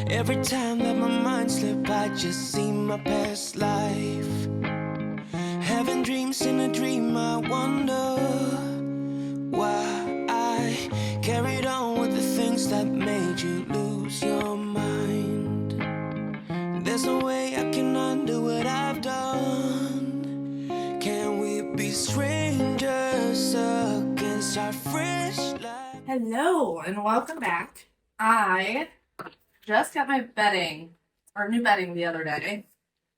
Every time that my mind slips, I just see my past life. Having dreams in a dream, I wonder why I carried on with the things that made you lose your mind. There's no way I can undo what I've done. Can we be strangers again, start fresh life? Hello and welcome back. I just got my new bedding the other day.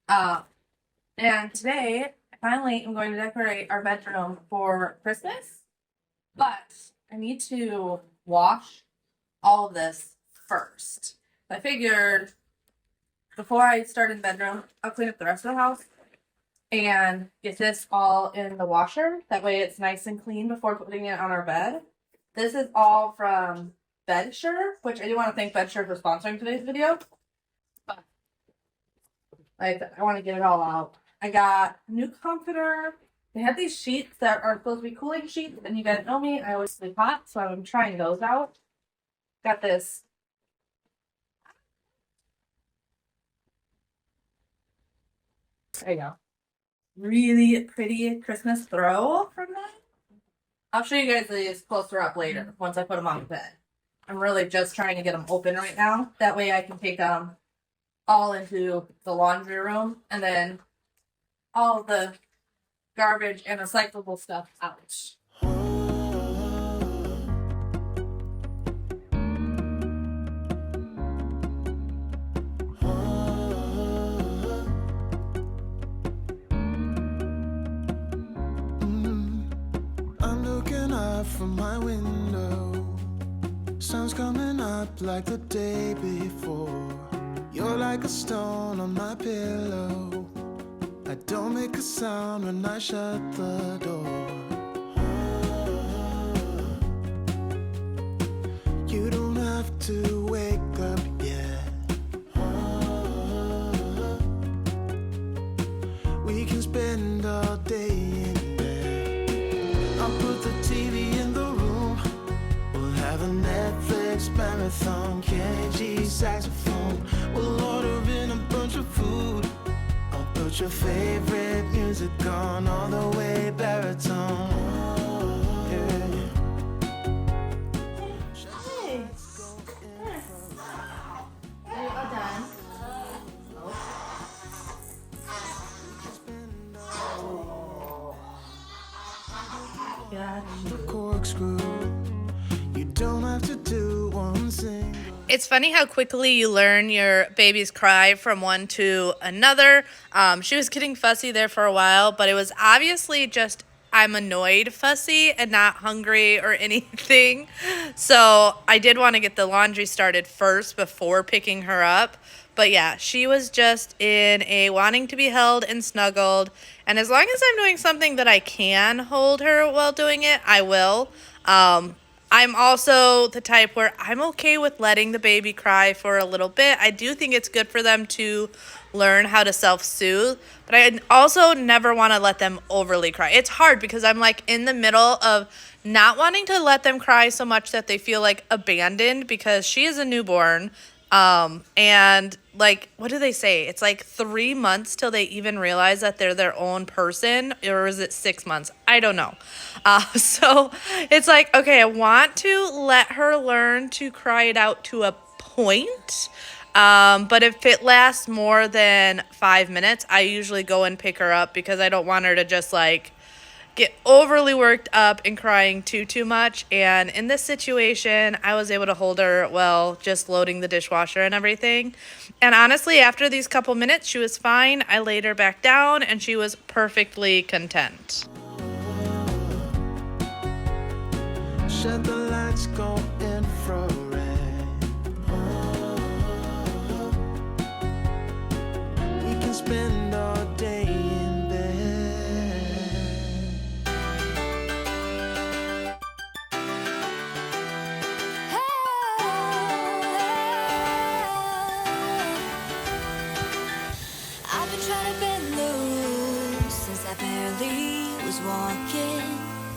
And today I finally am going to decorate our bedroom for Christmas. But I need to wash all of this first. I figured before I start in the bedroom, I'll clean up the rest of the house and get this all in the washer. That way it's nice and clean before putting it on our bed. This is all from Bedsure, which I do want to thank Bedsure for sponsoring today's video. But I want to get it all out. I got a new comforter. They have these sheets that are supposed to be cooling sheets, and you guys know me, I always sleep hot, so I'm trying those out. Got this. There you go. Really pretty Christmas throw from them. I'll show you guys these closer up later once I put them on the bed. I'm really just trying to get them open right now. That way I can take them all into the laundry room and then all the garbage and recyclable stuff out. I'm looking up from my window. Sun's coming up like the day before. You're like a stone on my pillow. I don't make a sound when I shut the door. You don't have to wake up yet. We can spend all day in bed. I'll put the TV in the room. We'll have a Netflix marathon. Kenny G saxophone. We'll order in a bunch of food. Put your favorite music on all the way baritone. Hey. Are you all done? The corkscrew. You don't have to do one thing. It's funny how quickly you learn your baby's cry from one to another. She was getting fussy there for a while, but it was obviously just I'm annoyed fussy and not hungry or anything. So I did want to get the laundry started first before picking her up. But yeah, she was just in a wanting to be held and snuggled. And as long as I'm doing something that I can hold her while doing it, I will. I'm also the type where I'm okay with letting the baby cry for a little bit. I do think it's good for them to learn how to self-soothe, but I also never want to let them overly cry. It's hard because I'm like in the middle of not wanting to let them cry so much that they feel like abandoned because she is a newborn. And like, what do they say? It's like 3 months till they even realize that they're their own person, or is it 6 months? I don't know. So it's like, okay, I want to let her learn to cry it out to a point. But if it lasts more than 5 minutes, I usually go and pick her up because I don't want her to just like get overly worked up and crying too much. And in this situation, I was able to hold her while just loading the dishwasher and everything. And honestly, after these couple minutes, she was fine. I laid her back down and she was perfectly content. Shut the lights, go infrared. We can spend all day in bed. I've been trying to bend the rules since I barely was walking.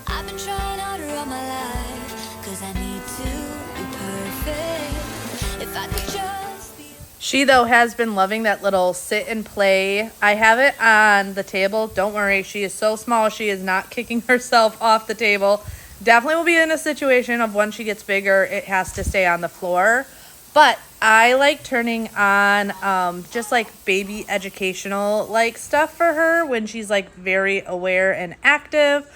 I've been trying harder all my life, 'cause I need to be perfect. If I could just be She, though, has been loving that little sit and play. I have it on the table. Don't worry. She is so small. She is not kicking herself off the table. Definitely will be in a situation of when she gets bigger, it has to stay on the floor. But I like turning on just like baby educational like stuff for her when she's like very aware and active.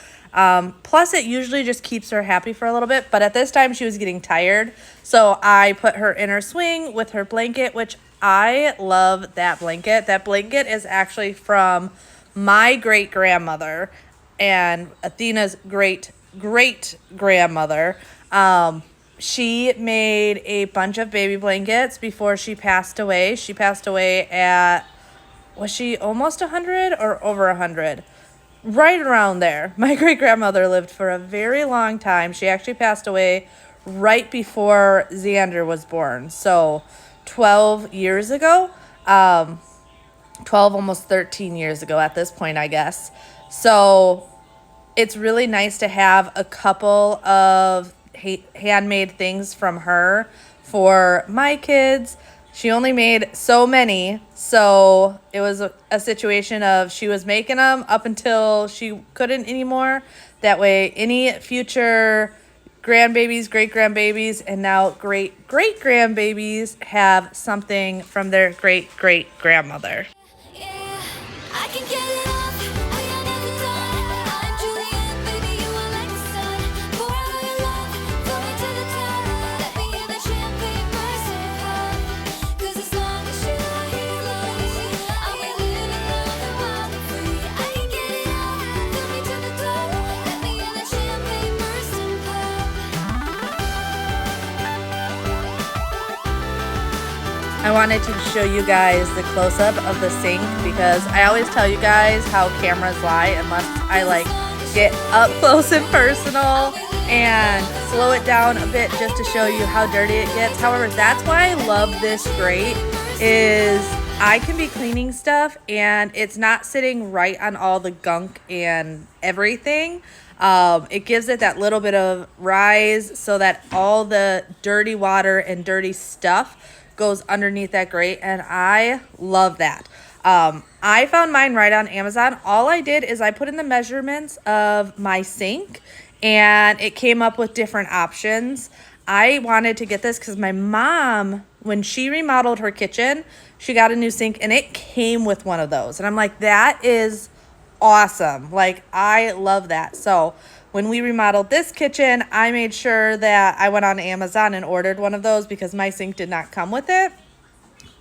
Plus, it usually just keeps her happy for a little bit. But at this time, she was getting tired. So I put her in her swing with her blanket, which I love that blanket. That blanket is actually from my great-grandmother and Athena's great-great-grandmother. She made a bunch of baby blankets before she passed away. She passed away at, was she almost 100 or over 100? Right around there. My great-grandmother lived for a very long time. She actually passed away right before Xander was born. So 12 years ago, 12, almost 13 years ago at this point, I guess. So it's really nice to have a couple of handmade things from her for my kids. She only made so many, so it was a situation of she was making them up until she couldn't anymore. That way, any future grandbabies, great-grandbabies, and now great-great-grandbabies have something from their great-great-grandmother. Yeah, I can get it off. I got nothing done. I'm Juliet, baby, you are like the sun. Pour out all your love, throw me to the top. Let me hear that champagne burst and pop. 'Cause as long as you're here, lonely, I'll be living another wild and free. I can get it off, throw me to the top. Let me hear that champagne burst and pop. I wanted to show you guys the close-up of the sink because I always tell you guys how cameras lie unless I like get up close and personal and slow it down a bit just to show you how dirty it gets. However, that's why I love this grate is I can be cleaning stuff and it's not sitting right on all the gunk and everything. It gives it that little bit of rise so that all the dirty water and dirty stuff goes underneath that grate, and I love that. I found mine right on Amazon. All I did is I put in the measurements of my sink, and it came up with different options. I wanted to get this because my mom, when she remodeled her kitchen, she got a new sink, and it came with one of those. And I'm like, that is awesome. Like, I love that. So when we remodeled this kitchen, I made sure that I went on Amazon and ordered one of those because my sink did not come with it.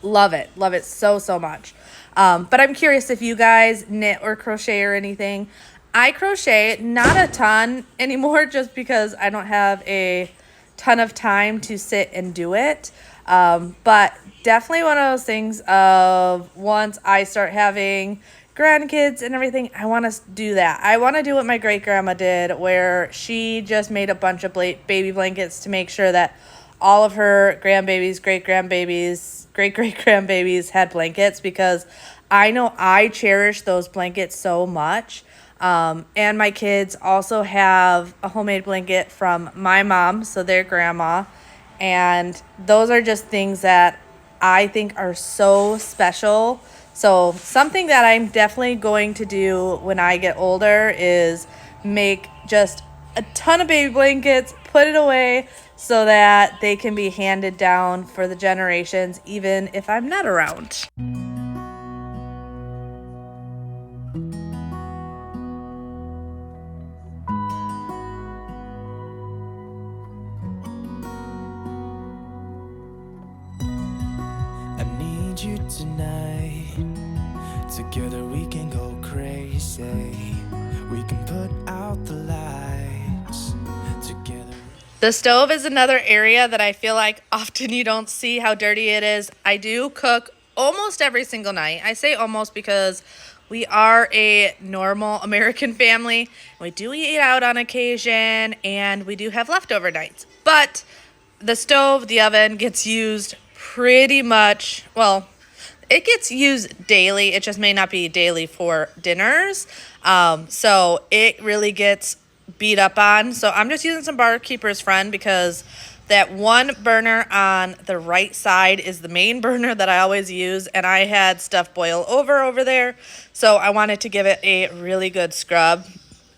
Love it. Love it so, so much. But I'm curious if you guys knit or crochet or anything. I crochet, not a ton anymore just because I don't have a ton of time to sit and do it. But definitely one of those things of once I start having grandkids and everything, I want to do that. I want to do what my great-grandma did where she just made a bunch of baby blankets to make sure that all of her grandbabies, great-grandbabies, great-great-grandbabies had blankets because I know I cherish those blankets so much. And my kids also have a homemade blanket from my mom, so their grandma. And those are just things that I think are so special. So something that I'm definitely going to do when I get older is make just a ton of baby blankets, put it away so that they can be handed down for the generations, even if I'm not around. I need you tonight. Together we can go crazy. We can put out the lights together. The stove is another area that I feel like often you don't see how dirty it is. I do cook almost every single night. I say almost because we are a normal American family. We do eat out on occasion and we do have leftover nights. But the stove, the oven gets used pretty much, well, it gets used daily. It just may not be daily for dinners. So it really gets beat up on. So I'm just using some Barkeeper's Friend because that one burner on the right side is the main burner that I always use, and I had stuff boil over there, so I wanted to give it a really good scrub,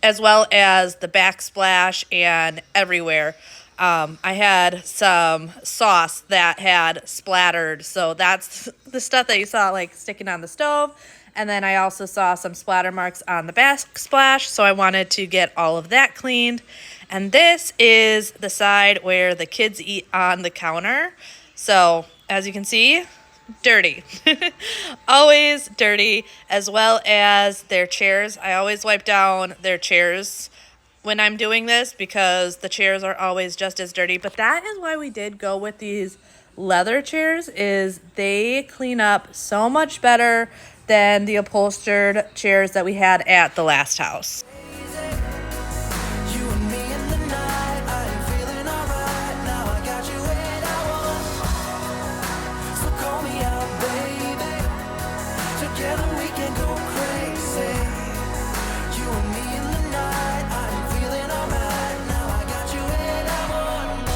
as well as the backsplash and everywhere. I had some sauce that had splattered, so that's the stuff that you saw like sticking on the stove. And then I also saw some splatter marks on the backsplash, so I wanted to get all of that cleaned. And this is the side where the kids eat on the counter. So as you can see, dirty. Always dirty, as well as their chairs. I always wipe down their chairs when I'm doing this because the chairs are always just as dirty. But that is why we did go with these leather chairs, is they clean up so much better than the upholstered chairs that we had at the last house. You and me in the night, I am feeling alright. Now I got you where I want. So call me out, baby. Together we can go crazy. You and me in the night, I am feeling alright. Now I got you where I want.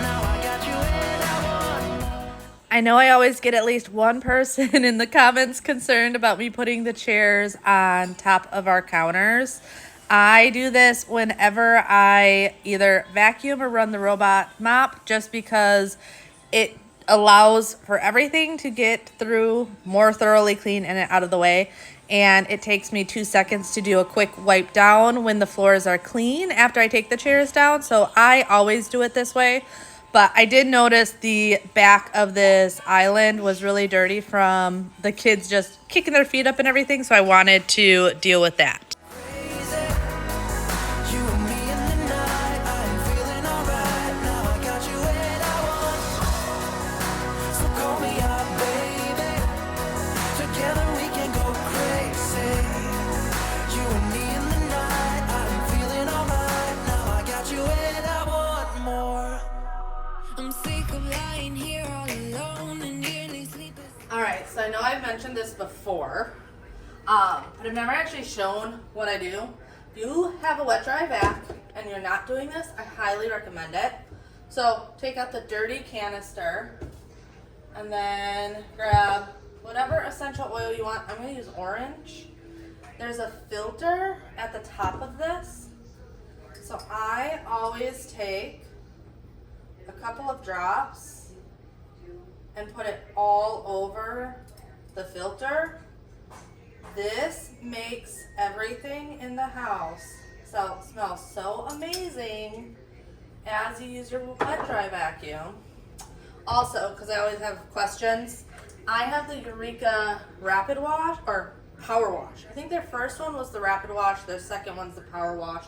Now I got you where I want. I know I always get at least one person in the comments concerned about me putting the chairs on top of our counters. I do this whenever I either vacuum or run the robot mop, just because it allows for everything to get through more thoroughly clean and out of the way. And it takes me 2 seconds to do a quick wipe down when the floors are clean after I take the chairs down. So I always do it this way. But I did notice the back of this island was really dirty from the kids just kicking their feet up and everything. So I wanted to deal with that. You and me in the night, I am feeling alright. Now I got you where I want. So call me out, baby. Together we can go crazy. You and me in the night, I am feeling alright. Now I got you where I want more. I'm sick of lying here all alone and nearly sleepless. All right, so I know I've mentioned this before, but I've never actually shown what I do. If you have a wet dry vac and you're not doing this, I highly recommend it. So take out the dirty canister and then grab whatever essential oil you want. I'm going to use orange. There's a filter at the top of this. So I always take a couple of drops and put it all over the filter. This makes everything in the house smell so amazing as you use your wet dry vacuum. Also, because I always have questions, I have the Eureka Rapid Wash or Power Wash. I think their first one was the Rapid Wash, their second one's the Power Wash.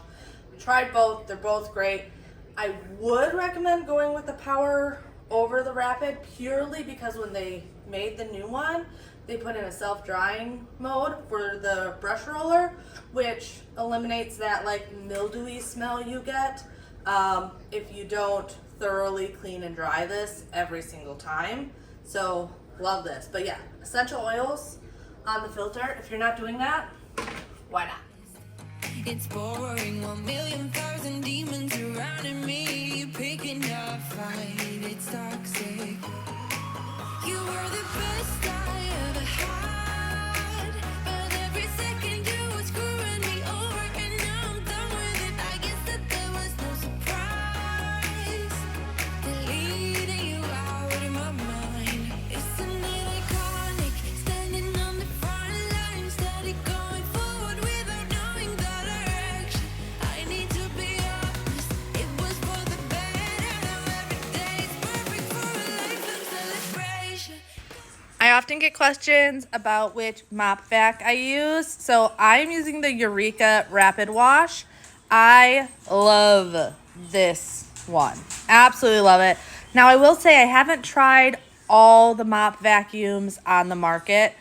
Tried both, they're both great. I would recommend going with the Power over the Rapid purely because when they made the new one, they put in a self-drying mode for the brush roller, which eliminates that like mildewy smell you get if you don't thoroughly clean and dry this every single time. So love this. But yeah, essential oils on the filter. If you're not doing that, why not? It's boring, 1,000,000 demons surrounding me, picking a fight, it's toxic. You were the best I ever had, but every second you were screwing me over, and now I'm done with it. I guess that there was no surprise, deleting you out of my mind. Isn't it iconic, standing on the front line, steady going forward without knowing the direction. I need to be honest, it was for the better. Now every day is perfect for a lifetime celebration. I often get questions about which mop vac I use. So I'm using the Eureka Rapid Wash. I love this one. Absolutely love it. Now I will say I haven't tried all the mop vacuums on the market,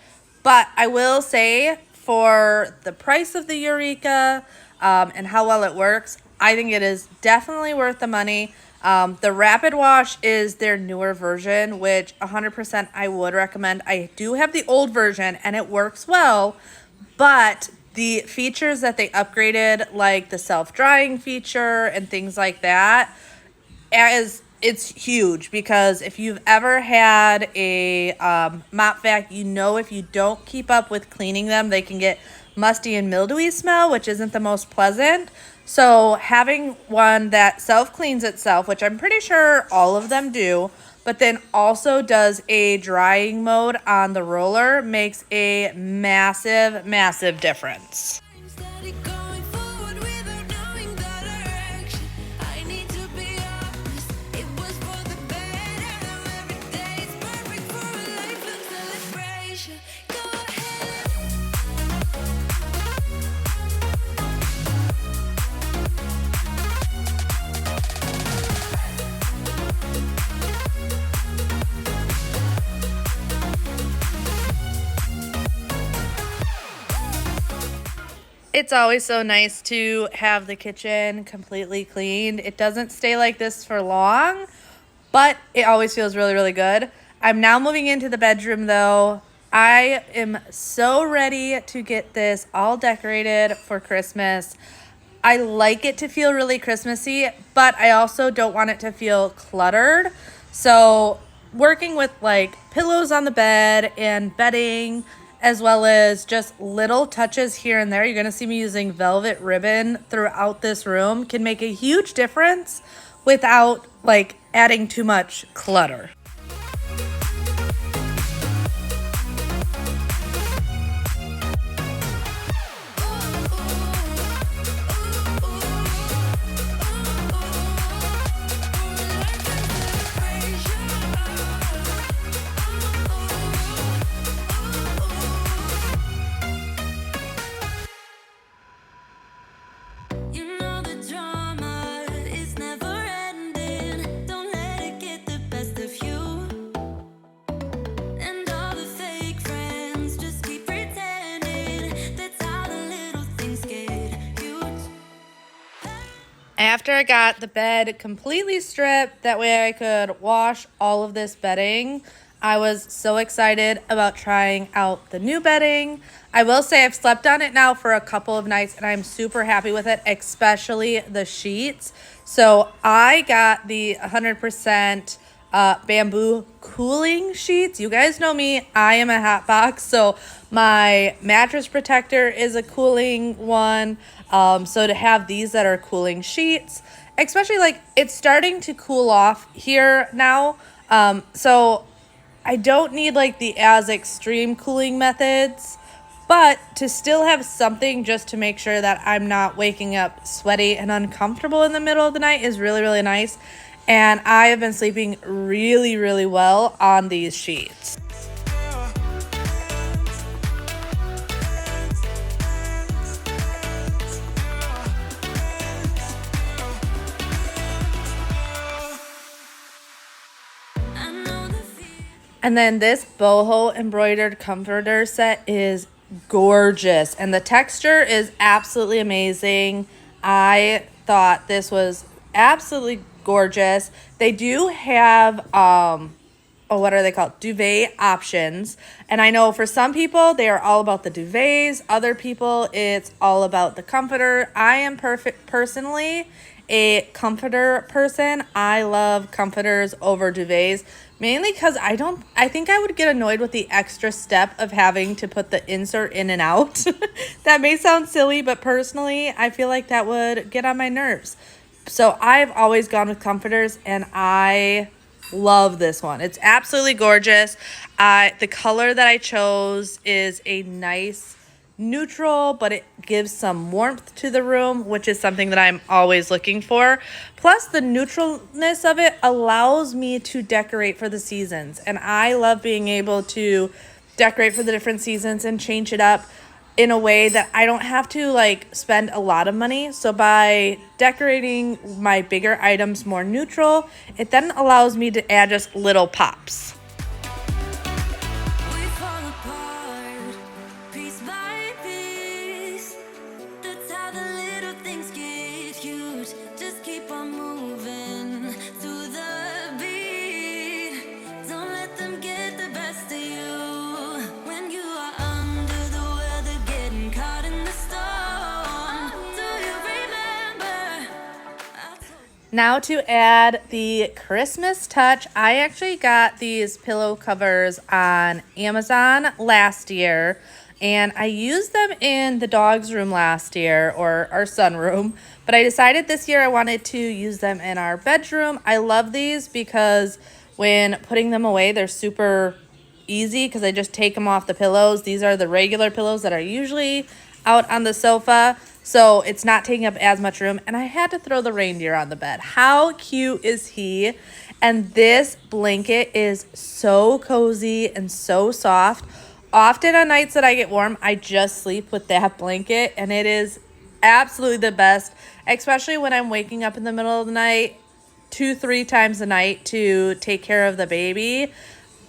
but I will say for the price of the Eureka and how well it works, I think it is definitely worth the money. The Rapid Wash is their newer version, which 100% I would recommend. I do have the old version and it works well, but the features that they upgraded, like the self-drying feature and things like that, it's huge, because if you've ever had a mop vac, you know if you don't keep up with cleaning them, they can get musty and mildewy smell, which isn't the most pleasant. So having one that self-cleans itself, which I'm pretty sure all of them do, but then also does a drying mode on the roller, makes a massive, massive difference. Steady going forward without knowing the direction. I need to be honest, it was for the better. Now every day is perfect for a lifelong celebration. Go ahead. It's always so nice to have the kitchen completely cleaned. It doesn't stay like this for long, but it always feels really, really good. I'm now moving into the bedroom though. I am so ready to get this all decorated for Christmas. I like it to feel really Christmassy, but I also don't want it to feel cluttered. So working with like pillows on the bed and bedding, as well as just little touches here and there. You're going to see me using velvet ribbon throughout this room, can make a huge difference without like adding too much clutter. You know the drama is never ending. Don't let it get the best of you. And all the fake friends just keep pretending. That's how the little things get huge. After I got the bed completely stripped, that way I could wash all of this bedding, I was so excited about trying out the new bedding. I will say I've slept on it now for a couple of nights and I'm super happy with it, especially the sheets. So I got the 100% bamboo cooling sheets. You guys know me, I am a hot box, so my mattress protector is a cooling one. So to have these that are cooling sheets, especially like it's starting to cool off here now. So I don't need like the as extreme cooling methods, but to still have something just to make sure that I'm not waking up sweaty and uncomfortable in the middle of the night is really, really nice. And I have been sleeping really, really well on these sheets. I know the feeling. And then this boho embroidered comforter set is gorgeous. And the texture is absolutely amazing. I thought this was absolutely gorgeous. They do have, what are they called? Duvet options. And I know for some people, they are all about the duvets. Other people, it's all about the comforter. I am personally a comforter person. I love comforters over duvets, mainly because I think I would get annoyed with the extra step of having to put the insert in and out. That may sound silly, but personally, I feel like that would get on my nerves. So I've always gone with comforters and I love this one. It's absolutely gorgeous. The color that I chose is a nice neutral, but it gives some warmth to the room, which is something that I'm always looking for. Plus, the neutralness of it allows me to decorate for the seasons. And I love being able to decorate for the different seasons and change it up in a way that I don't have to like spend a lot of money. So by decorating my bigger items more neutral, it then allows me to add just little pops. We fall apart, piece by piece. That's how the little things get huge. Now to add the Christmas touch, I actually got these pillow covers on Amazon last year, and I used them in the dog's room last year, or our sunroom, but I decided this year I wanted to use them in our bedroom. I love these because when putting them away, they're super easy because I just take them off the pillows. These are the regular pillows that are usually out on the sofa, so it's not taking up as much room. And I had to throw the reindeer on the bed. How cute is he? And this blanket is so cozy and so soft. Often on nights that I get warm, I just sleep with that blanket, and it is absolutely the best, especially when I'm waking up in the middle of the night 2-3 times a night to take care of the baby.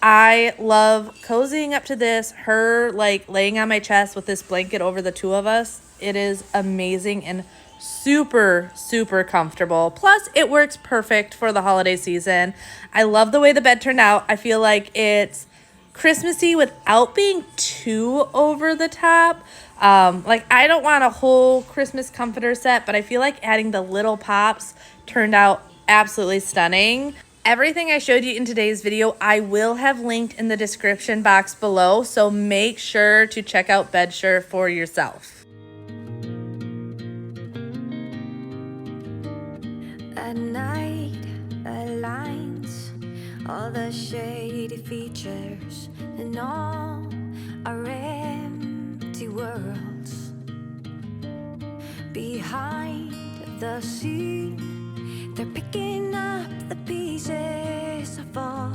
I love cozying up to this, her like laying on my chest with this blanket over the two of us. It is amazing and super, super comfortable. Plus, it works perfect for the holiday season. I love the way the bed turned out. I feel like it's Christmassy without being too over the top. Like, I don't want a whole Christmas comforter set, but I feel like adding the little pops turned out absolutely stunning. Everything I showed you in today's video, I will have linked in the description box below, so make sure to check out Bedsure for yourself. At night, aligns all the shady features and all our empty worlds. Behind the scene, they're picking up the pieces of all.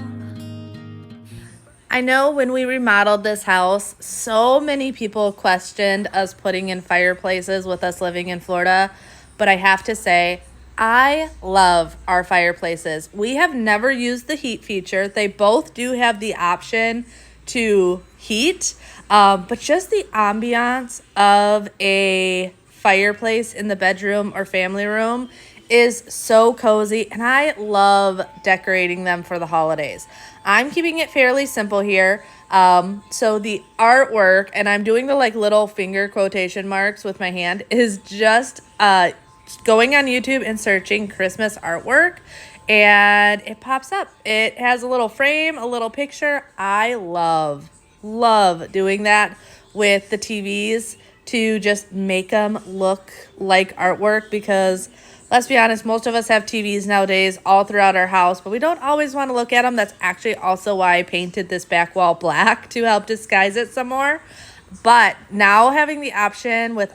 I know when we remodeled this house, so many people questioned us putting in fireplaces with us living in Florida, but I have to say, I love our fireplaces. We have never used the heat feature. They both do have the option to heat, but just the ambiance of a fireplace in the bedroom or family room is so cozy, and I love decorating them for the holidays. I'm keeping it fairly simple here. So the artwork, and I'm doing the like little finger quotation marks with my hand, is just going on YouTube and searching Christmas artwork, and it pops up. It has a little frame, a little picture. I love doing that with the TVs to just make them look like artwork, because let's be honest, most of us have TVs nowadays all throughout our house, but we don't always want to look at them. That's actually also why I painted this back wall black, to help disguise it some more. But now having the option with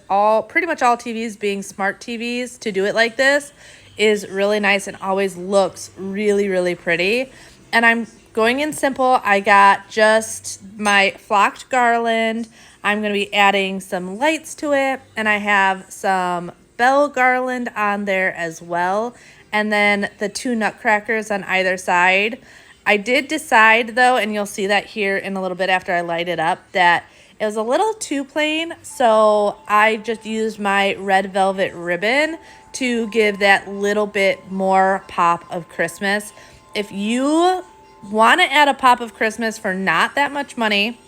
pretty much all TVs being smart TVs to do it like this is really nice and always looks really, really pretty. And I'm going in simple. I got just my flocked garland. I'm going to be adding some lights to it, and I have some bell garland on there as well, and then the 2 nutcrackers on either side. I did decide though, and you'll see that here in a little bit after I light it up, that it was a little too plain, so I just used my red velvet ribbon to give that little bit more pop of Christmas. If you want to add a pop of Christmas for not that much money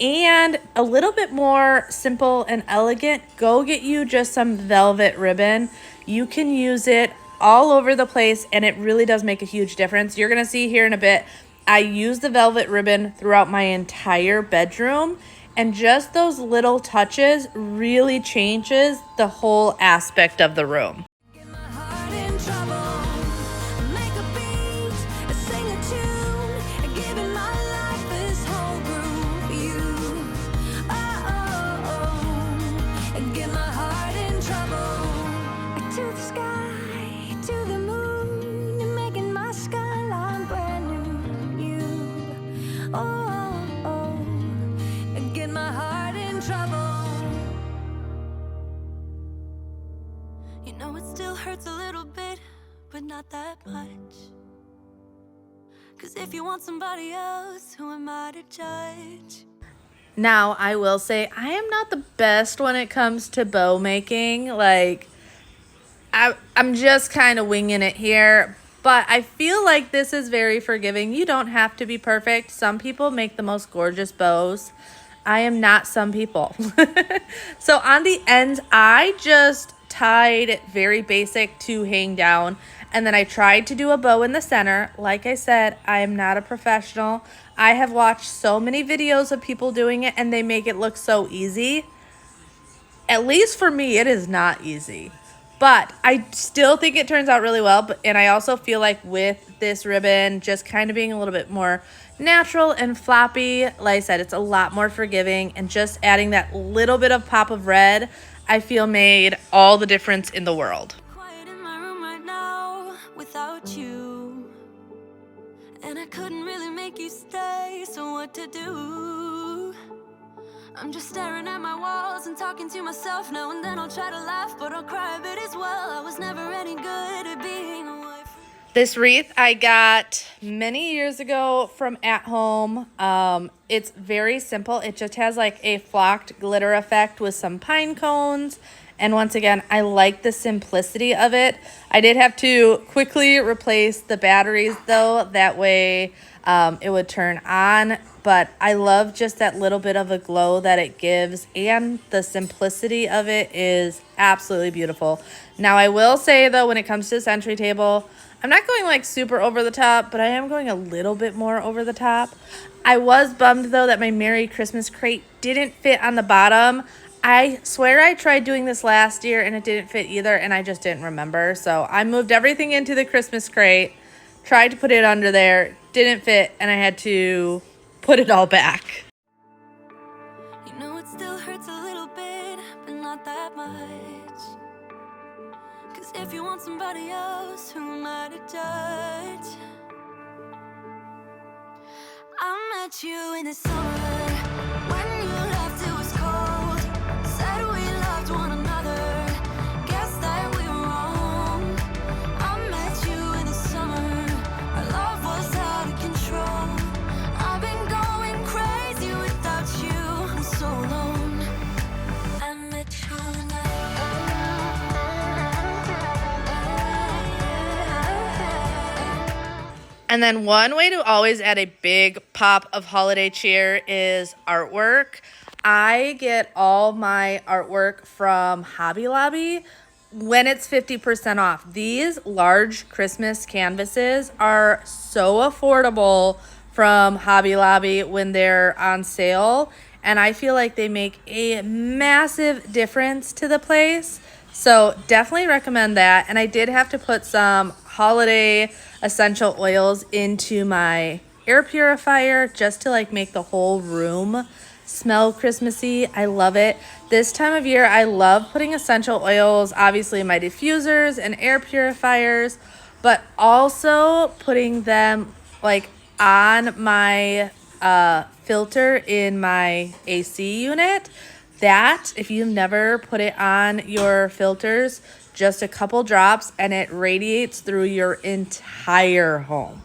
and a little bit more simple and elegant, go get you just some velvet ribbon. You can use it all over the place, and it really does make a huge difference. You're going to see here in a bit, I use the velvet ribbon throughout my entire bedroom, and just those little touches really changes the whole aspect of the room. Get my heart in trouble. Make a beat, sing a tune, giving my life this whole groove. You, oh, get my heart in trouble. To the sky, to the moon, making my skyline brand new. You, oh, get my heart in trouble. You know it still hurts a little bit, but not that much. 'Cause if you want somebody else, who am I to judge? Now, I will say I am not the best when it comes to bow making. Like, I'm just kind of winging it here, but I feel like this is very forgiving. You don't have to be perfect. Some people make the most gorgeous bows. I am not some people. So on the ends, I just tied very basic to hang down, And then I tried to do a bow in the center. Like I said, I am not a professional. I have watched so many videos of people doing it and they make it look so easy. At least for me, it is not easy. But I still think it turns out really well. And I also feel like with this ribbon just kind of being a little bit more natural and floppy, like I said, it's a lot more forgiving. And just adding that little bit of pop of red, I feel made all the difference in the world. Quiet in my room right now without you. And I couldn't really make you stay, so what to do? I'm just staring at my walls and talking to myself now and then. I'll try to laugh, but I'll cry a bit as well. I was never any good at being a wife. This wreath I got many years ago from At Home. It's very simple. It just has like a flocked glitter effect with some pine cones. And once again, I like the simplicity of it. I did have to quickly replace the batteries though. That way it would turn on. But I love just that little bit of a glow that it gives. And the simplicity of it is absolutely beautiful. Now I will say though, when it comes to the century table, I'm not going like super over the top, but I am going a little bit more over the top. I was bummed though that my Merry Christmas crate didn't fit on the bottom. I swear I tried doing this last year and it didn't fit either, and I just didn't remember. So I moved everything into the Christmas crate, tried to put it under there, didn't fit, and I had to put it all back. You know it still hurts a little bit, but not that much. 'Cause if you want somebody else, who am I to judge? I met you in the summer when you left it was cold. Said we loved one another, guess that we were wrong. I met you in the summer, our love was out of control. I've been going crazy without you, I'm so alone. I met you in the And then one way to always add a big pop of holiday cheer is artwork. I get all my artwork from Hobby Lobby when it's 50% off. These large Christmas canvases are so affordable from Hobby Lobby when they're on sale. And I feel like they make a massive difference to the place. So definitely recommend that. And I did have to put some holiday essential oils into my air purifier just to like make the whole room smell Christmassy. I love it. This time of year, I love putting essential oils, obviously in my diffusers and air purifiers, but also putting them like on my filter in my AC unit. That, if you've never put it on your filters, just a couple drops and it radiates through your entire home.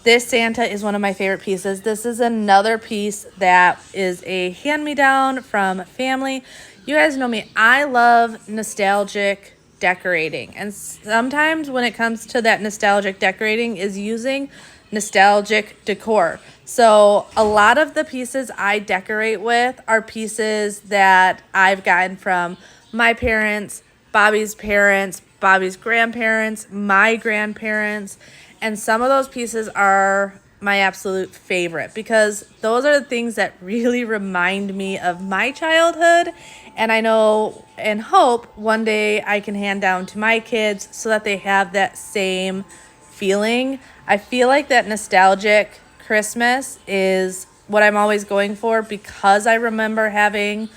This Santa is one of my favorite pieces. This is another piece that is a hand-me-down from family. You guys know me. I love nostalgic decorating. And sometimes when it comes to that nostalgic decorating is using nostalgic decor. So a lot of the pieces I decorate with are pieces that I've gotten from my parents, Bobby's parents, Bobby's grandparents, my grandparents, and some of those pieces are my absolute favorite because those are the things that really remind me of my childhood, and I know and hope one day I can hand down to my kids so that they have that same feeling. I feel like that nostalgic Christmas is what I'm always going for because I remember having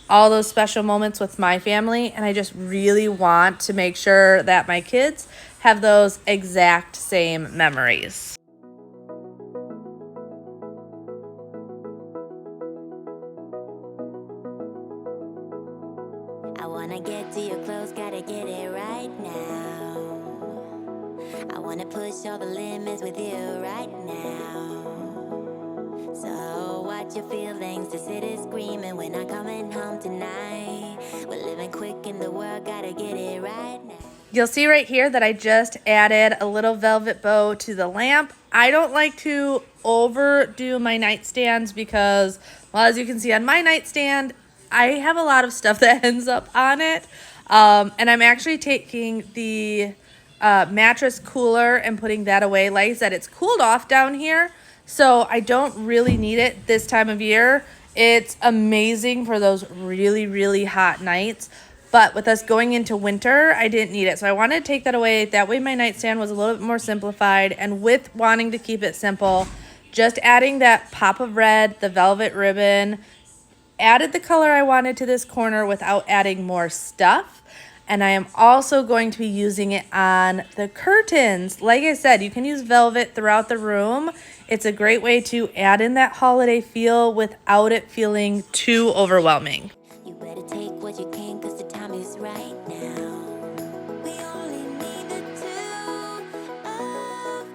all those special moments with my family, and I just really want to make sure that my kids have those exact same memories. I wanna get to your clothes, gotta get it right now. I wanna push all the limits with you right now. So watch your feelings, the city's screaming, we're not coming home tonight. We're living quick in the world, gotta get it right now. You'll see right here that I just added a little velvet bow to the lamp. I don't like to overdo my nightstands because, well, as you can see on my nightstand, I have a lot of stuff that ends up on it. And I'm actually taking the mattress cooler and putting that away. Like I said, it's cooled off down here, so I don't really need it this time of year. It's amazing for those really, really hot nights. But with us going into winter, I didn't need it. So I wanted to take that away. That way my nightstand was a little bit more simplified. And with wanting to keep it simple, just adding that pop of red, the velvet ribbon, added the color I wanted to this corner without adding more stuff. And I am also going to be using it on the curtains. Like I said, you can use velvet throughout the room. It's a great way to add in that holiday feel without it feeling too overwhelming. You better take what you can, 'cause the time is right now. We only need the two of us.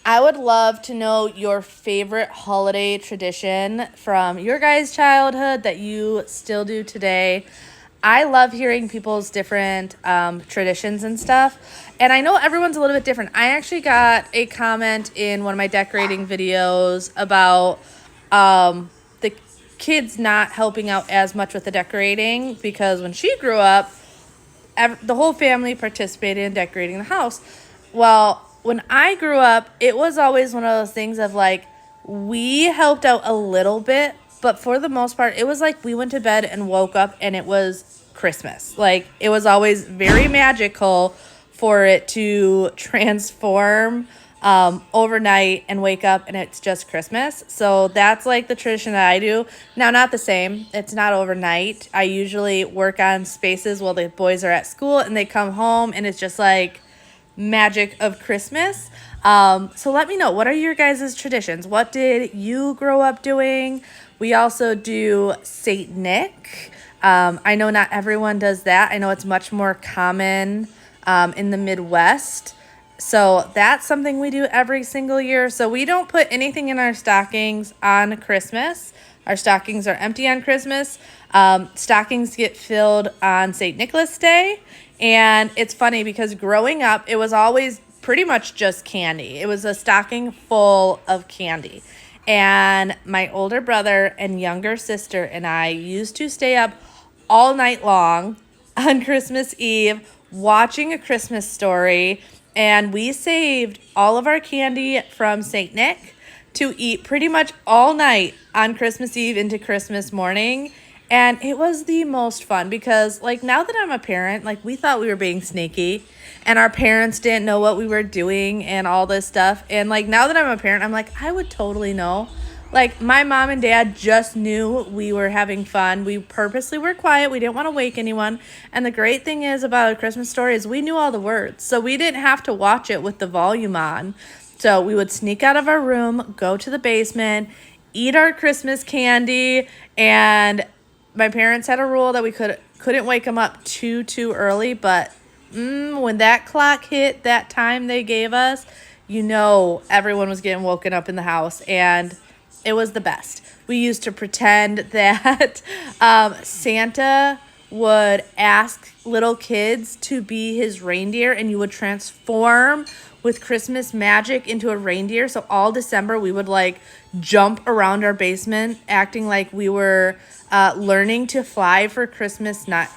I would love to know your favorite holiday tradition from your guys' childhood that you still do today. I love hearing people's different traditions and stuff. And I know everyone's a little bit different. I actually got a comment in one of my decorating videos about the kids not helping out as much with the decorating, because when she grew up, the whole family participated in decorating the house. Well, when I grew up, it was always one of those things of like, we helped out a little bit, but for the most part, it was like we went to bed and woke up and it was Christmas. Like, it was always very magical for it to transform overnight and wake up and it's just Christmas. So that's like the tradition that I do. Now, not the same. It's not overnight. I usually work on spaces while the boys are at school and they come home and it's just like magic of Christmas. So let me know, what are your guys' traditions? What did you grow up doing? We also do Saint Nick. I know not everyone does that. I know it's much more common in the Midwest. So that's something we do every single year. So we don't put anything in our stockings on Christmas. Our stockings are empty on Christmas. Stockings get filled on St. Nicholas Day. And it's funny because growing up, it was always pretty much just candy. It was a stocking full of candy. And my older brother and younger sister and I used to stay up all night long on Christmas Eve watching A Christmas Story. And we saved all of our candy from St. Nick to eat pretty much all night on Christmas Eve into Christmas morning. And it was the most fun because, like, now that I'm a parent, like, we thought we were being sneaky and our parents didn't know what we were doing and all this stuff. And, like, now that I'm a parent, I'm like, I would totally know. Like, my mom and dad just knew we were having fun. We purposely were quiet. We didn't want to wake anyone. And the great thing is about A Christmas Story is we knew all the words. So we didn't have to watch it with the volume on. So we would sneak out of our room, go to the basement, eat our Christmas candy, and my parents had a rule that we couldn't wake them up too early, but when that clock hit that time they gave us, you know everyone was getting woken up in the house, and it was the best. We used to pretend that Santa would ask little kids to be his reindeer, and you would transform with Christmas magic into a reindeer. So all December we would like jump around our basement acting like we were learning to fly for Christmas, not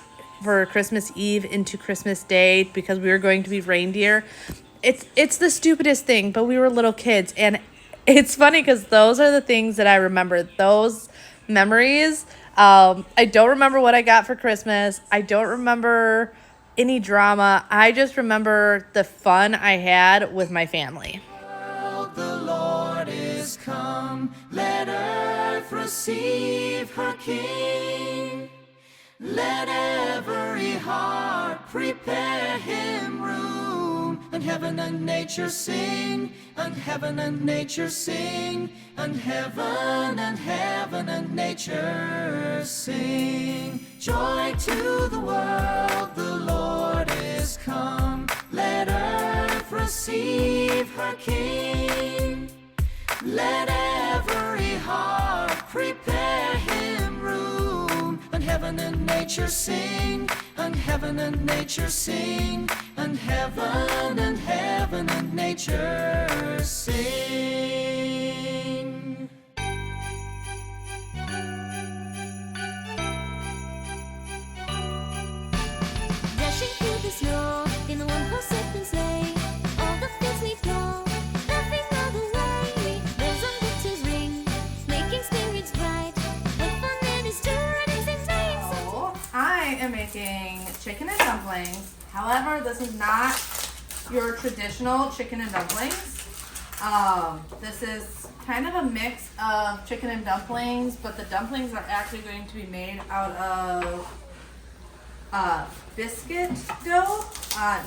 for Christmas Eve into Christmas Day, because we were going to be reindeer. It's the stupidest thing, but we were little kids, and it's funny because those are the things that I remember, those memories. I don't remember what I got for Christmas. I don't remember any drama. I just remember the fun I had with my family. The Lord is come, let earth receive her King. Let every heart prepare him room, and heaven and nature sing, and heaven and nature sing, and heaven and nature sing. Joy to the world, the Lord is come, let earth receive her King. Let every heart prepare him room, heaven and nature sing, and heaven and nature sing, and heaven and nature sing. Dashing through the snow in the one-horse open sleigh. All the fields leaf glow, laughing all the way. Bells on winter's ring, making spirits bright. What fun it is to ride in sing sleigh. So I am making chicken and dumplings. However, this is not your traditional chicken and dumplings. This is kind of a mix of chicken and dumplings, but the dumplings are actually going to be made out of biscuit dough,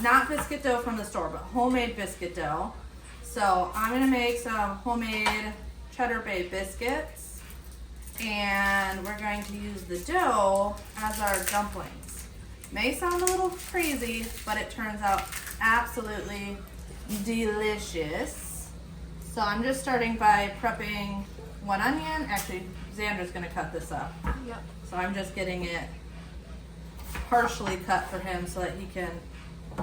not biscuit dough from the store, but homemade biscuit dough. So I'm gonna make some homemade cheddar bay biscuits, and we're going to use the dough as our dumplings. May sound a little crazy, but it turns out absolutely delicious. So I'm just starting by prepping one onion. Actually, Xander's gonna cut this up. Yep. So I'm just getting it partially cut for him so that he can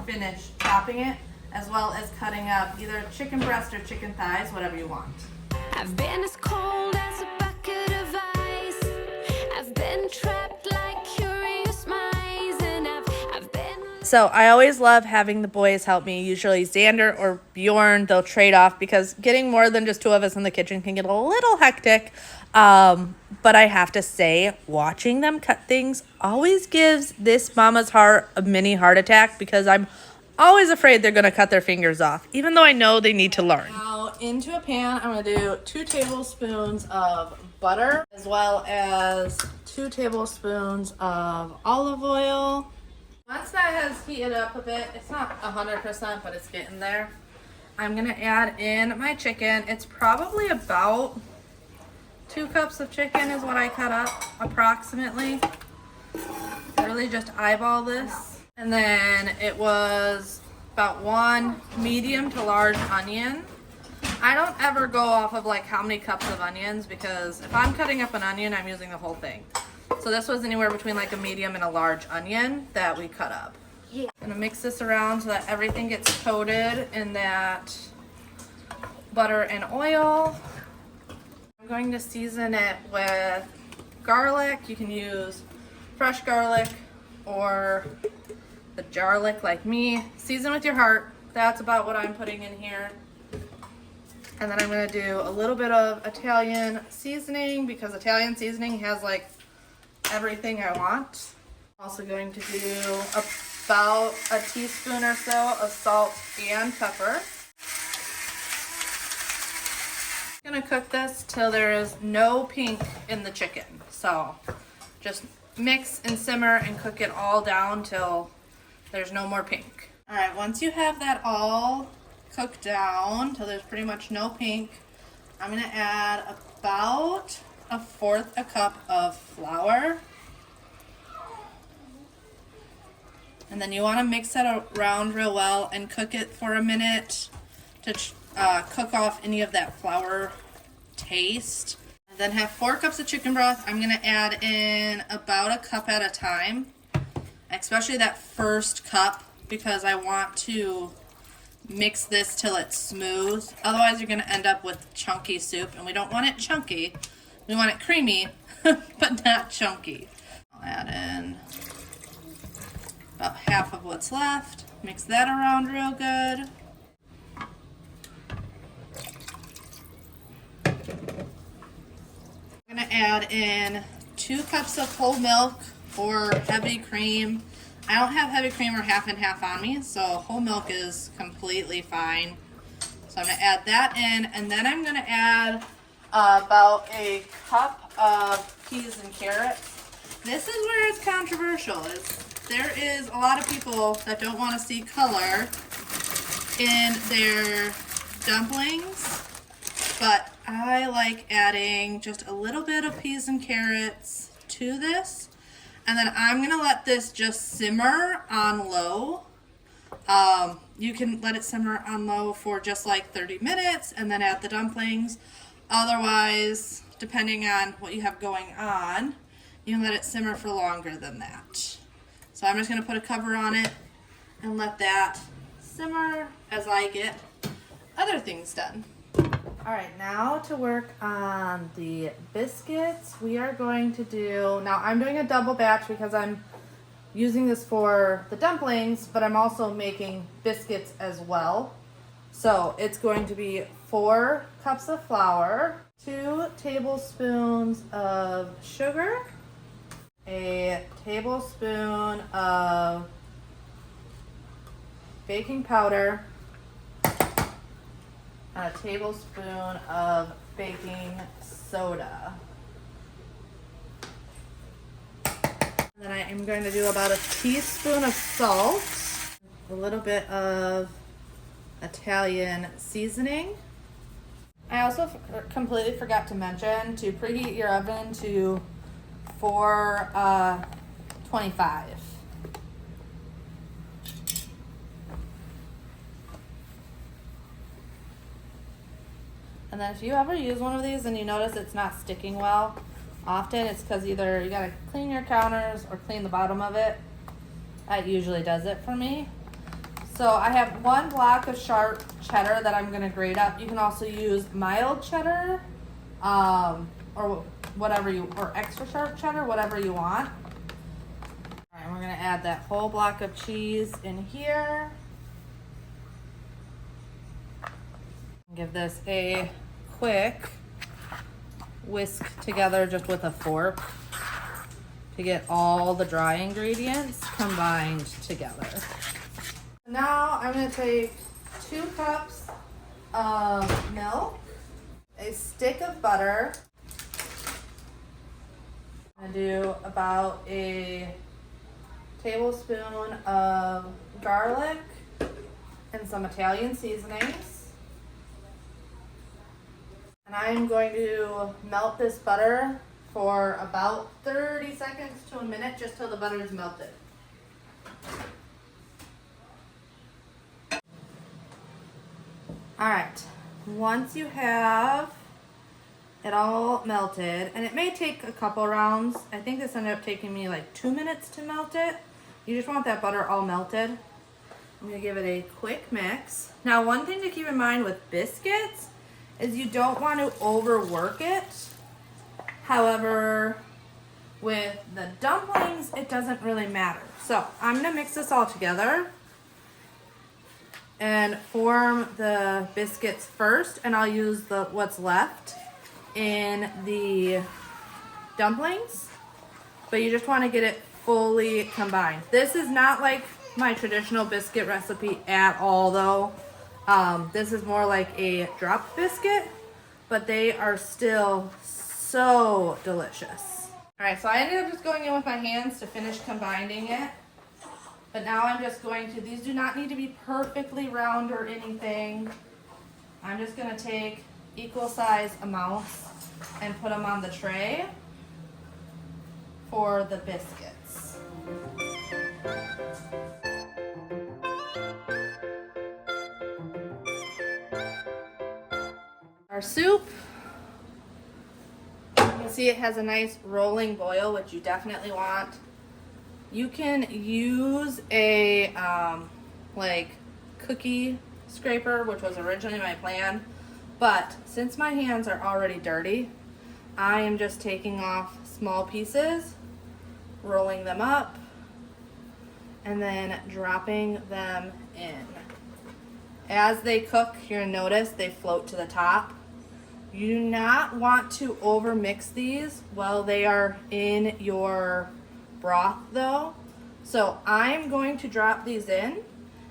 finish chopping it, as well as cutting up either chicken breast or chicken thighs, whatever you want. I've been as cold as a bucket of ice. I've been trapped like curious mice, and I've been. So I always love having the boys help me, usually Xander or Bjorn. They'll trade off because getting more than just two of us in the kitchen can get a little hectic. But I have to say, watching them cut things always gives this mama's heart a mini heart attack, because I'm always afraid they're going to cut their fingers off, even though I know they need to learn. Now, into a pan, I'm going to do 2 tablespoons of butter, as well as 2 tablespoons of olive oil. Once that has heated up a bit, it's not 100%, but it's getting there. I'm going to add in my chicken. It's probably about 2 cups of chicken is what I cut up, approximately. Really just eyeball this. And then it was about 1 medium to large onion. I don't ever go off of like how many cups of onions, because if I'm cutting up an onion, I'm using the whole thing. So this was anywhere between like a medium and a large onion that we cut up. Yeah. I'm gonna mix this around so that everything gets coated in that butter and oil. I'm going to season it with garlic. You can use fresh garlic or the jarlic like me. Season with your heart. That's about what I'm putting in here. And then I'm going to do a little bit of Italian seasoning, because Italian seasoning has like everything I want. Also going to do about a teaspoon or so of salt and pepper. Gonna cook this till there is no pink in the chicken. So just mix and simmer and cook it all down till there's no more pink. All right, once you have that all cooked down till there's pretty much no pink, I'm gonna add about 1/4 a cup of flour. And then you wanna mix that around real well and cook it for a minute to cook off any of that flour taste. And then have 4 cups of chicken broth. I'm gonna add in about a cup at a time, especially that first cup, because I want to mix this till it's smooth. Otherwise you're gonna end up with chunky soup, and we don't want it chunky. We want it creamy, but not chunky. I'll add in about half of what's left. Mix that around real good. I'm gonna add in 2 cups of whole milk or heavy cream. I don't have heavy cream or half and half on me, so whole milk is completely fine. So I'm gonna add that in, and then I'm gonna add about a cup of peas and carrots. This is where it's controversial. There is a lot of people that don't want to see color in their dumplings, but I like adding just a little bit of peas and carrots to this, and then I'm gonna let this just simmer on low. You can let it simmer on low for just like 30 minutes and then add the dumplings. Otherwise, depending on what you have going on, you can let it simmer for longer than that. So I'm just going to put a cover on it and let that simmer as I get other things done. All right, now to work on the biscuits, we are going to do, now I'm doing a double batch because I'm using this for the dumplings, but I'm also making biscuits as well. So it's going to be 4 cups of flour, 2 tablespoons of sugar, a tablespoon of baking powder, and a tablespoon of baking soda. Then I am going to do about a teaspoon of salt, a little bit of Italian seasoning. I also completely forgot to mention to preheat your oven to 425. And then if you ever use one of these and you notice it's not sticking well, often it's because either you gotta clean your counters or clean the bottom of it. That usually does it for me. So I have 1 block of sharp cheddar that I'm gonna grate up. You can also use mild cheddar, or whatever or extra sharp cheddar, whatever you want. All right, we're gonna add that whole block of cheese in here. Give this a quick whisk together just with a fork to get all the dry ingredients combined together. Now I'm going to take 2 cups of milk, a stick of butter. I'm going to do about a tablespoon of garlic and some Italian seasonings. And I'm going to melt this butter for about 30 seconds to a minute, just till the butter is melted. All right, once you have it all melted, and it may take a couple rounds. I think this ended up taking me like 2 minutes to melt it. You just want that butter all melted. I'm gonna give it a quick mix. Now, one thing to keep in mind with biscuits is you don't want to overwork it. However, with the dumplings, it doesn't really matter. So I'm gonna mix this all together and form the biscuits first, and I'll use what's left in the dumplings. But you just want to get it fully combined. This is not like my traditional biscuit recipe at all, though. This is more like a drop biscuit, but they are still so delicious. All right, so I ended up just going in with my hands to finish combining it. But now I'm just going to, these do not need to be perfectly round or anything. I'm just gonna take equal size amounts and put them on the tray for the biscuits. Our soup, you can see it has a nice rolling boil, which you definitely want. You can use a like cookie scraper, which was originally my plan, but since my hands are already dirty, I am just taking off small pieces, rolling them up, and then dropping them in. As they cook, you're gonna notice they float to the top. You do not want to over mix these while they are in your broth though. So I'm going to drop these in,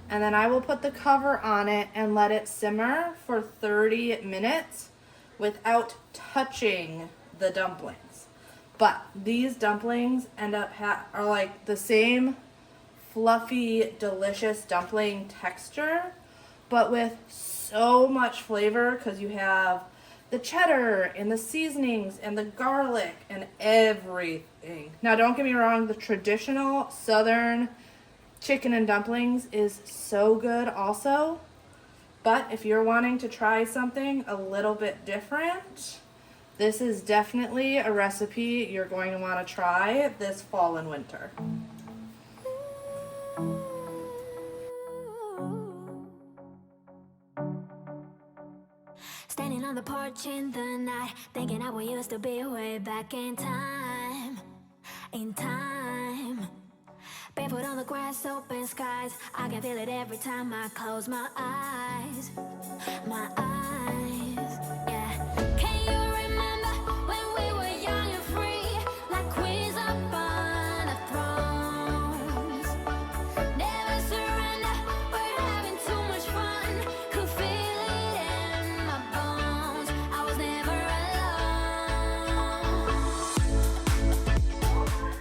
and then I will put the cover on it and let it simmer for 30 minutes without touching the dumplings. But these dumplings end up are like the same fluffy, delicious dumpling texture, but with so much flavor because you have the cheddar and the seasonings and the garlic and everything. Now, don't get me wrong, the traditional Southern chicken and dumplings is so good also. But if you're wanting to try something a little bit different, this is definitely a recipe you're going to want to try this fall and winter. Standing on the porch in the night, thinking how we used to be way back in time. In time. Barefoot on the grass, open skies. I can feel it every time I close my eyes. My eyes, yeah. Can you remember when we were young and free? Like queens up on the thrones. Never surrender, we're having too much fun. Could feel it in my bones. I was never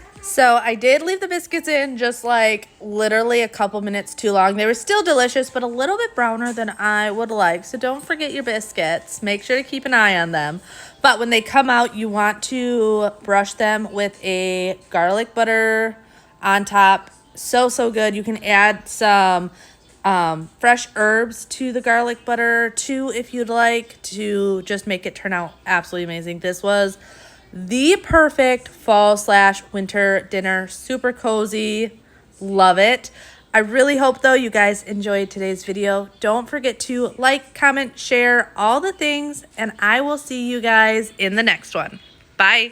alone. So I did leave the biscuits in just like literally a couple minutes too long. They were still delicious, but a little bit browner than I would like. So don't forget your biscuits. Make sure to keep an eye on them. But when they come out, you want to brush them with a garlic butter on top. So good. You can add some fresh herbs to the garlic butter too if you'd like, to just make it turn out absolutely amazing. This was the perfect fall/winter dinner. Super cozy. Love it. I really hope, though, you guys enjoyed today's video. Don't forget to like, comment, share, all the things, and I will see you guys in the next one. Bye.